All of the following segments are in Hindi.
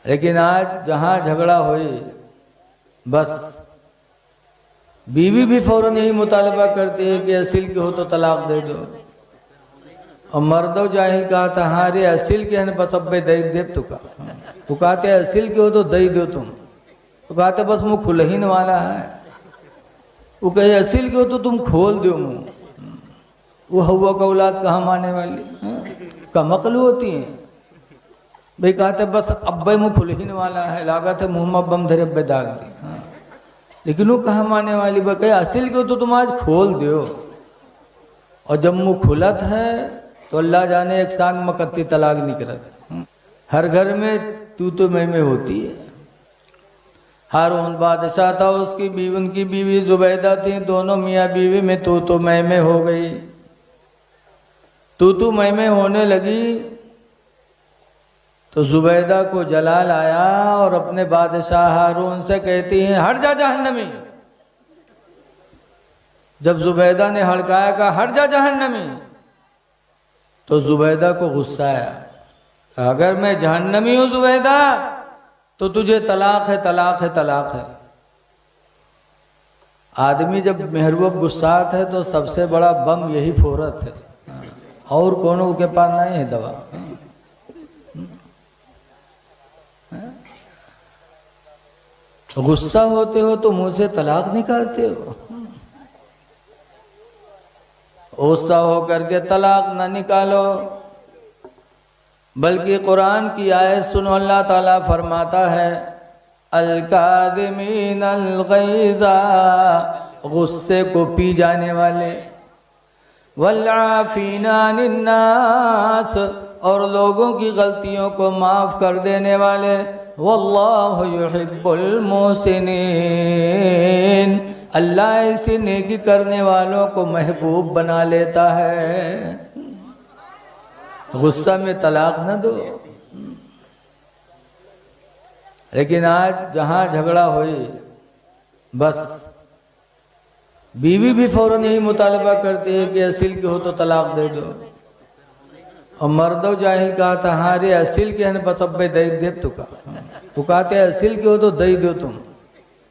लेकिन आज जहाँ झगड़ा होई बस बीवी भी फौरन यही मुतालबा करती है कि असील के हो तो तलाक दे दो। और मर्दो जाहिल कहा था हाँ रे असील के है बस अब दई दे तू कहते असील के हो तो दई दो तुम, तो कहते बस मुँह खुलहीन वाला है। वो कहे असील के हो तो तुम खोल दो मुँह। वो हवा का औलाद कहाँ माने वाली कमकलू होती हैं भाई। कहते बस अब्बे मुँह खुलहीन वाला है, लागत है मुँह में बम धरे अब्बे दाग दी। लेकिन वो कहाँ माने वाली बा कहे असील के हो तो तुम आज खोल दो। और जब मुँह खुलत है तो अल्लाह जाने एक सांग मकत्ती तलाक निकलत। हर घर में तू तो मैं होती है। हारून बादशाह था, उसकी बीवी उनकी बीवी जुबैदा थी, दोनों मियाँ बीवी में तू मैं हो गई। तू मैं होने लगी तो जुबैदा को जलाल आया और अपने बादशाह हारून से कहती हैं हट जा जहन्नमी। जब जुबैदा ने हड़काया कहा हट जा जहन्नमी, तो जुबैदा को गुस्सा आया अगर मैं जहन्नमी हूं जुबैदा तो तुझे तलाक है तलाक है तलाक है। आदमी जब मेहरबूब गुस्सात है तो सबसे बड़ा बम यही फोरत है, और कोनो के पास नहीं है दवा। गुस्सा होते हो तो मुंह से तलाक निकालते हो। गुस्सा हो करके तलाक ना निकालो, बल्कि कुरान की आयत सुनो। अल्लाह ताला फरमाता है अल-काज़िमीन अल-ग़ैज़ा, गुस्से को पी जाने वाले, वल-आफ़ीना अनिन-नास, और लोगों की गलतियों को माफ़ कर देने वाले, वल्लाहु युहिब्बुल मुहसिनीन, अल्लाह ऐसे नेकी करने वालों को महबूब बना लेता है। गुस्सा में तलाक न दो। लेकिन आज जहाँ झगड़ा होई बस बीवी भी फौरन यही मुतालबा करती है कि असील के हो तो तलाक दे दो। और मर्दो जाहिल कहा था हाँ रे असील के है बस अब दई दे तू कहते असील के हो तो दई दो तुम,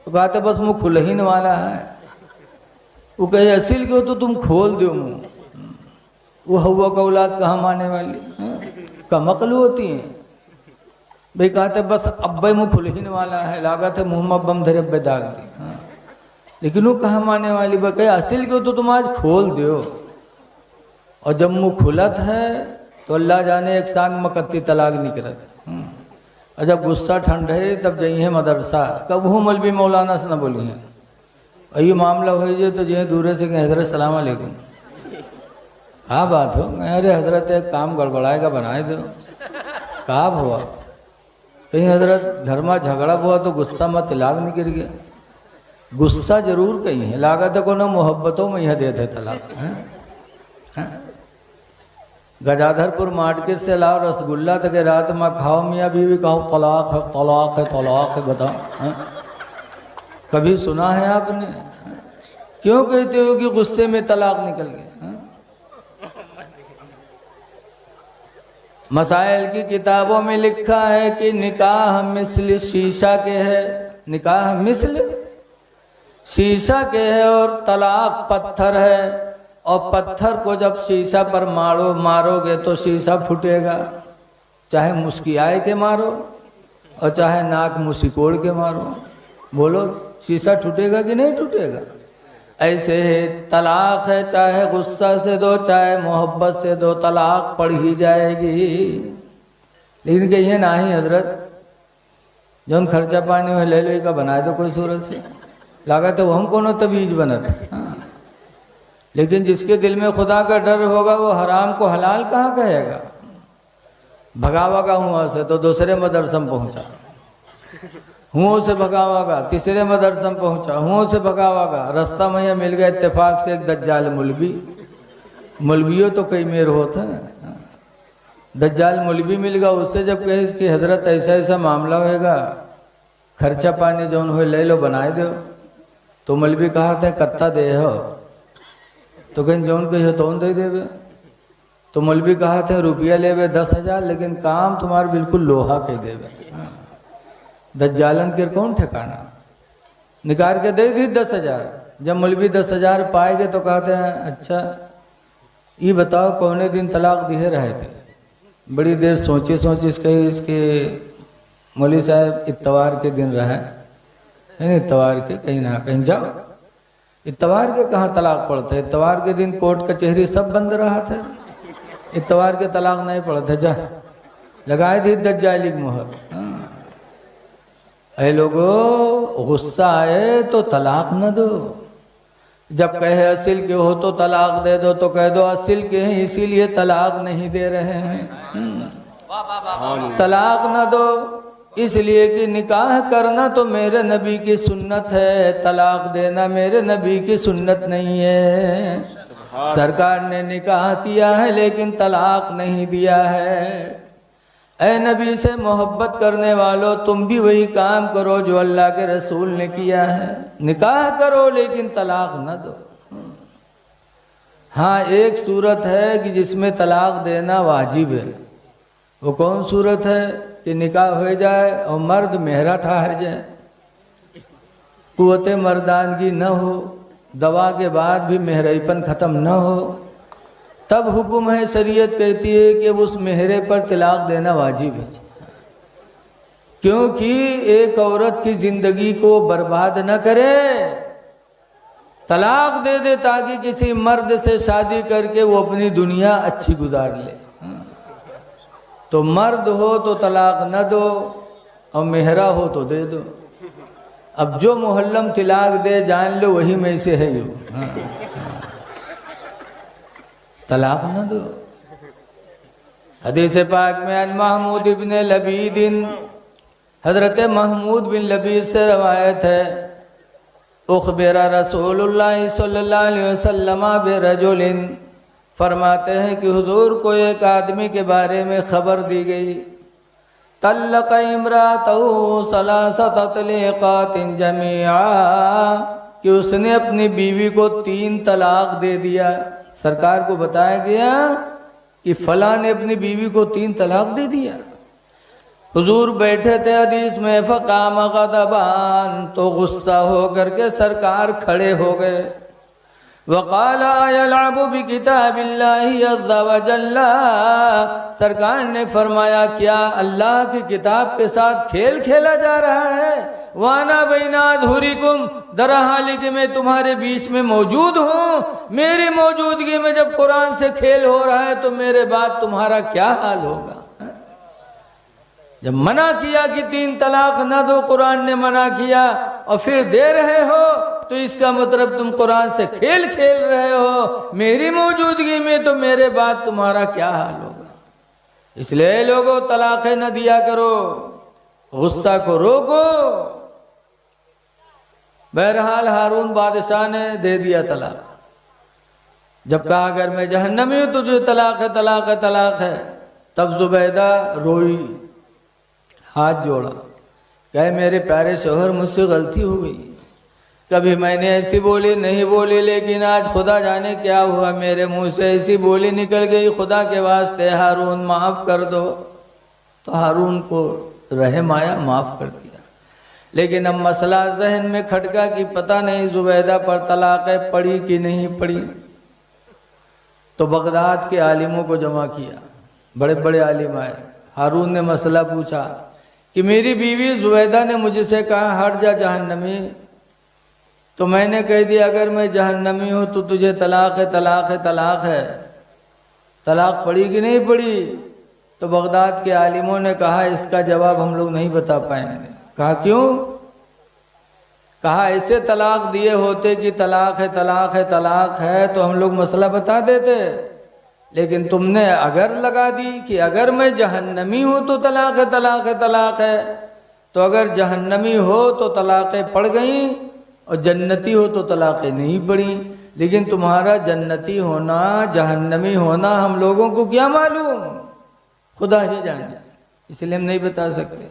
तो कहते बस मुँह खुलहीन वाला है। वो कहे असील के हो तो तुम खोल दो मुँह। वो हवा का औलाद कहाँ माने वाली कमकलू होती हैं भाई। कहते बस अब्बे मुँह खुलहीन वाला है, लागत है मुँह में बम धरे अब्बे दाग दी। लेकिन वो कहाँ माने वाली बा कहे असील के हो तो तुम आज खोल दो। और जब मुँह खुलत है तो अल्लाह जाने एक सांग मकत्ती तलाक निकलत। और जब गुस्सा ठंड है तब जाइए मदरसा, कब हूँ मौलवी मौलाना से न बोली हैं ये मामला हो जाए तो जो दूर से कहें हजरत सलाम अलैकुम। हाँ बात हो, अरे हजरत एक काम गड़बड़ाएगा बनाए दो। कहाँ हुआ कहीं हजरत घर में झगड़ा हुआ तो गुस्सा में तलाक नहीं गिर गया। गुस्सा जरूर कहीं है, लागत को ना मोहब्बतों में यह देते तलाक है। गजाधरपुर मार्केट से लाओ रसगुल्ला तक रात में खाओ, मियाँ बीवी कहो तलाक है तलाक है तलाक है। बताओ कभी सुना है आपने? क्यों कहते हो कि गुस्से में तलाक निकल गया? मसाइल की किताबों में लिखा है कि निकाह मिस्ल शीशा के है, निकाह मिस्ल शीशा के है और तलाक पत्थर है। और पत्थर को जब शीशा पर मारोगे तो शीशा फूटेगा, चाहे मुस्कियाए के मारो और चाहे नाक मुँह सिकोड़ के मारो। बोलो शीशा टूटेगा कि नहीं टूटेगा? ऐसे तलाक है, चाहे गुस्सा से दो चाहे मोहब्बत से दो, तलाक पड़ ही जाएगी। लेकिन कहिए ना ही हजरत जौन खर्चा पानी में ले लो का बनाए दो कोई सूरत से, लगा तो हम कोनो तबीज बनत। हाँ। लेकिन जिसके दिल में खुदा का डर होगा वो हराम को हलाल कहाँ कहेगा? भगावागा हुआ से तो दूसरे मदरसे में पहुँचा, हुओं से भगावागा तीसरे मदरसे में पहुँचा, हुओं से भगावागा रास्ता में यह मिल गया इत्तेफाक से एक दज्जाल मुलवी। मुलवियों तो कई मेर होते हैं, दज्जाल मुलवी मिल गया। उससे जब कहे इसकी हजरत ऐसा ऐसा मामला होएगा, खर्चा पानी जौन हो ले लो बनाए दो, तो मौलवी कहा था कत्ता दे हो, तो कहीं जौन कही तो दे देवे। तो मौलवी कहा था रुपया लेवे 10,000, लेकिन काम तुम्हारा बिल्कुल लोहा कह देवे। दज्जालन के कौन ठिकाना। निकाल के दे दी 10,000। जब मौलवी 10,000 पाएंगे तो कहते हैं अच्छा ये बताओ कौने दिन तलाक दिए रहे थे। बड़ी देर सोचे इसके मौलवी साहब इतवार के दिन रहे, नहीं इतवार के कहीं ना कहीं जाओ। इतवार के कहाँ तलाक पड़ते, इतवार के दिन कोर्ट कचहरी सब बंद रहा था, इतवार के तलाक नहीं पड़ते। जा लगाए थी दज्जाली की मोहर। ऐ लोगों गुस्सा आए तो तलाक न दो, जब कहे असिल के हो तो तलाक दे दो तो कह दो असिल के हैं इसीलिए तलाक नहीं दे रहे हैं। तलाक न दो इसलिए कि निकाह करना तो मेरे नबी की सुन्नत है, तलाक देना मेरे नबी की सुन्नत नहीं है। सरकार ने निकाह किया है लेकिन तलाक नहीं दिया है। ऐ नबी से मोहब्बत करने वालों तुम भी वही काम करो जो अल्लाह के रसूल ने किया है, निकाह करो लेकिन तलाक न दो। हाँ एक सूरत है कि जिसमें तलाक देना वाजिब है। वो कौन सूरत है कि निकाह हो जाए और मर्द मेहरा ठहर जाए, कुव्वत मर्दानगी न हो, दवा के बाद भी मेहराईपन ख़त्म न हो, तब हुक्म है शरीयत कहती है कि उस मेहरे पर तलाक देना वाजिब है। क्योंकि एक औरत की ज़िंदगी को बर्बाद न करे, तलाक दे दे ताकि किसी मर्द से शादी करके वो अपनी दुनिया अच्छी गुजार ले। तो मर्द हो तो तलाक न दो और मेहरा हो तो दे दो। अब जो मुहल्लम तलाक दे जान लो वही में से है यो। तलाक न दो। हदीस पाक में अन महमूद इब्न लबीदिन, हजरत महमूद बिन लबीद से रवायत है, उखबिरा रसूलुल्लाह सल्लल्लाहु अलैहि वसल्लम बिरजुलिन, फरमाते हैं कि हुजूर को एक आदमी के बारे में खबर दी गई, तल्लक़ इम्रातहु सलासत तलीक़ातिन जमीआ, कि उसने अपनी बीवी को 3 तलाक दे दिया। सरकार को बताया गया कि फला ने अपनी बीवी को 3 तलाक दे दिया। हुजूर बैठे थे हदीस में, फ़क़ाम ग़ज़बान, तो गुस्सा हो करके सरकार खड़े हो गए। वक़ाल यलअबु बिकिताबिल्लाहि अज़्ज़ा व जल्ला, सरकार ने फरमाया क्या अल्लाह की किताब के साथ खेल खेला जा रहा है। वाना बैना अज़हुरिकुम, दरा हाल कि मैं तुम्हारे बीच में मौजूद हूँ, मेरी मौजूदगी में जब कुरान से खेल हो रहा है तो मेरे बाद तुम्हारा क्या हाल होगा। जब मना किया कि 3 तलाक न दो, कुरान ने मना किया और फिर दे रहे हो तो इसका मतलब तुम कुरान से खेल खेल रहे हो, मेरी मौजूदगी में तो मेरे बाद तुम्हारा क्या हाल होगा। इसलिए लोगों तलाक़ें न दिया करो, गुस्सा को रोको। बहरहाल हारून बादशाह ने दे दिया तलाक। जब कहा अगर मैं जहन्नमी हूँ तुझे तलाक है तलाक है तलाक है, तब जुबैदा रोई, हाथ जोड़ा, कहे मेरे प्यारे शोहर मुझसे गलती हो गई, कभी मैंने ऐसी बोली नहीं बोली, लेकिन आज खुदा जाने क्या हुआ मेरे मुंह से ऐसी बोली निकल गई, खुदा के वास्ते हारून माफ़ कर दो। तो हारून को रहम आया, माफ़ कर दिया। लेकिन अब मसला जहन में खटका कि पता नहीं जुबैदा पर तलाक़ पड़ी कि नहीं पड़ी। तो बगदाद के आलिमों को जमा किया, बड़े बड़े आलिम आए। हारून ने मसला पूछा कि मेरी बीवी जुबैदा ने मुझसे कहा हट जा जहन्नमी, तो मैंने कह दिया अगर मैं जहन्नमी हूँ तो तुझे तलाक है तलाक है तलाक है, तलाक पड़ी कि नहीं पड़ी। तो बगदाद के आलिमों ने कहा इसका जवाब हम लोग नहीं बता पाएंगे। कहा क्यों? कहा ऐसे तलाक दिए होते कि तलाक है तलाक है तलाक है तो हम लोग मसला बता देते, लेकिन तुमने अगर लगा दी कि अगर मैं जहन्नमी हूँ तो तलाक है तलाक है तलाक है, तो अगर जहन्नमी हो तो तलाक़ें पड़ गई और जन्नती हो तो तलाक़ें नहीं पड़ी। लेकिन तुम्हारा जन्नती होना जहन्नमी होना हम लोगों को क्या मालूम, खुदा ही जाने, इसलिए हम नहीं बता सकते।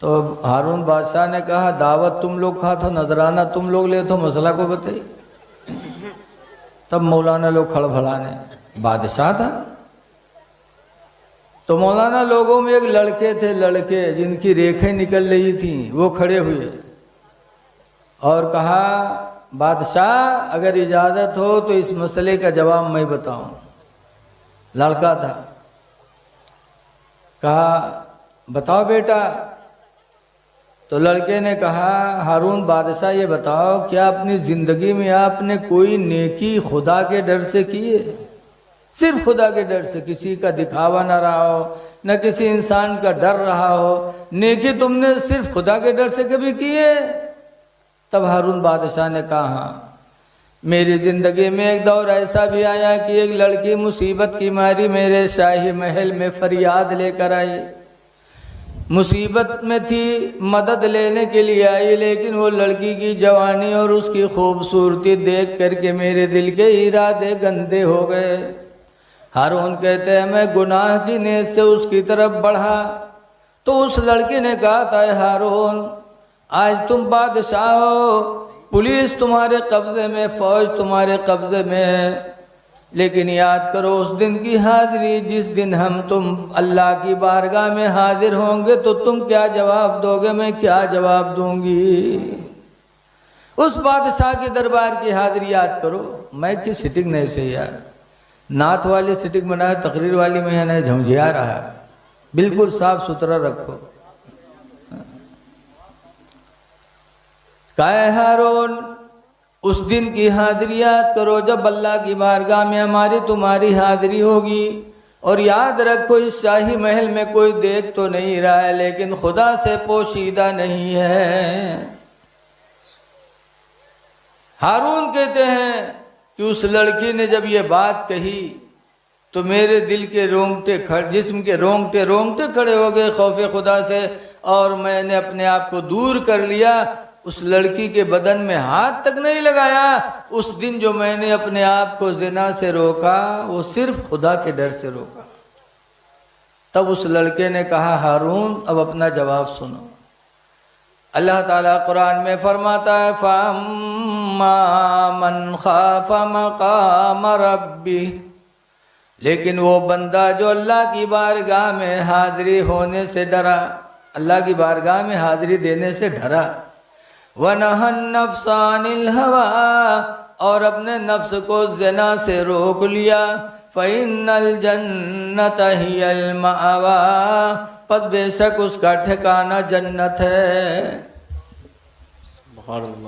तो हारून बादशाह ने कहा दावत तुम लोग खा तो नजराना तुम लोग ले तो मसला को बताइए। तब मौलाना लोग खड़भड़ाने, बादशाह था। तो तो मौलाना लोगों में एक लड़के थे, लड़के जिनकी रेखें निकल रही थी, वो खड़े हुए और कहा बादशाह अगर इजाज़त हो तो इस मसले का जवाब मैं बताऊं। लड़का था, कहा बताओ बेटा। तो लड़के ने कहा हारून बादशाह ये बताओ क्या अपनी ज़िंदगी में आपने कोई नेकी खुदा के डर से की है? सिर्फ खुदा के डर से, किसी का दिखावा ना रहा हो, न किसी इंसान का डर रहा हो, नेकी तुमने सिर्फ खुदा के डर से कभी की है? तब हारून बादशाह ने कहा हाँ, मेरी ज़िंदगी में एक दौर ऐसा भी आया कि एक लड़की मुसीबत की मारी मेरे शाही महल में फरियाद लेकर आई। मुसीबत में थी, मदद लेने के लिए आई, लेकिन वो लड़की की जवानी और उसकी खूबसूरती देख करके मेरे दिल के इरादे गंदे हो गए। हारून कहते हैं मैं गुनाह की नीयत से उसकी तरफ बढ़ा तो उस लड़की ने कहा था हारून आज तुम बादशाह हो, पुलिस तुम्हारे कब्जे में, फौज तुम्हारे कब्जे में है, लेकिन याद करो उस दिन की हाजिरी जिस दिन हम तुम अल्लाह की बारगाह में हाजिर होंगे तो तुम क्या जवाब दोगे, मैं क्या जवाब दूंगी। उस बादशाह के दरबार की हाजिरी याद करो। मैं की सिटिंग नहीं सही यार, नात वाली सिटिंग बनाए, तकरीर वाली में है नहीं झुंझिया रहा, बिल्कुल साफ सुथरा रखो। काहे हारून उस दिन की हाजिरी याद करो जब अल्लाह की बारगाह में हमारी तुम्हारी हाजिरी होगी। और याद रखो इस शाही महल में कोई देख तो नहीं रहा है, लेकिन खुदा से पोशीदा नहीं है। हारून कहते हैं कि उस लड़की ने जब ये बात कही तो मेरे दिल के रोंगटे जिस्म के रोंगटे खड़े हो गए खौफे खुदा से, और मैंने अपने आप को दूर कर लिया। उस लड़की के बदन में हाथ तक नहीं लगाया। उस दिन जो मैंने अपने आप को ज़िना से रोका वो सिर्फ खुदा के डर से रोका। तब उस लड़के ने कहा हारून अब अपना जवाब सुनो। अल्लाह ताला कुरान में फरमाता है फअम्मा मन खाफा मकाम रब्बी, लेकिन वो बंदा जो अल्लाह की बारगाह में हाजिरी होने से डरा, अल्लाह की बारगाह में हाजिरी देने से डरा, वनहन नफ्सानिल हवा, और अपने नफ्स को ज़िना से रोक लिया, फ़इन्नल जन्नत हियल मअवा, पद बेशक उसका ठिकाना जन्नत है।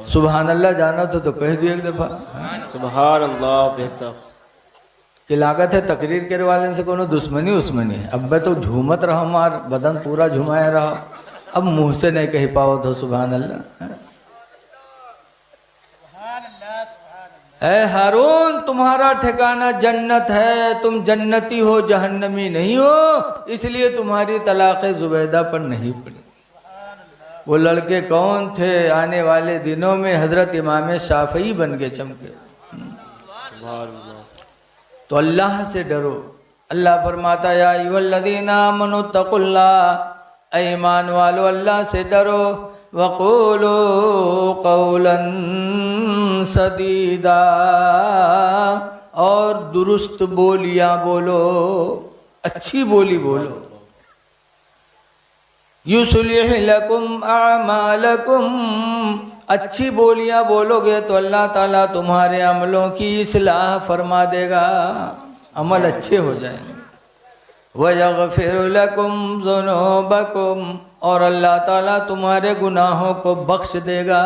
सुभान अल्लाह जाना तो कह दियो एक दफ़ा सुभान अल्लाह। बेशक कि लागत है तकरीर करे वाले से कोनो दुश्मनी उस्मनी है। अब तो झूमत रहो, मार बदन पूरा झुमाया रहो, अब मुंह से नहीं कह पाओ तो सुभान अल्लाह। ऐ हारून तुम्हारा ठिकाना जन्नत है, तुम जन्नती हो जहन्नमी नहीं हो, इसलिए तुम्हारी तलाक़ ज़ुबैदा पर नहीं पड़ी। वो लड़के कौन थे? आने वाले दिनों में हज़रत इमाम शाफ़ई बन के चमके। तो अल्लाह से डरो। अल्लाह फरमाता या अय्युहल्लज़ीना आमनू तक़ुल्लाह, ईमान वालो अल्लाह से डरो, वक़ूलू क़ौलन सदीदा, और दुरुस्त बोलियां बोलो, अच्छी बोली बोलो। युस्लिह लकुम अमालकुम, अच्छी बोलियां बोलोगे तो अल्लाह ताला तुम्हारे अमलों की इस्लाह फरमा देगा, अमल अच्छे हो जाएंगे। वयग़फ़िर लकुम ज़ुनूबकुम, और अल्लाह ताला तुम्हारे गुनाहों को बख्श देगा।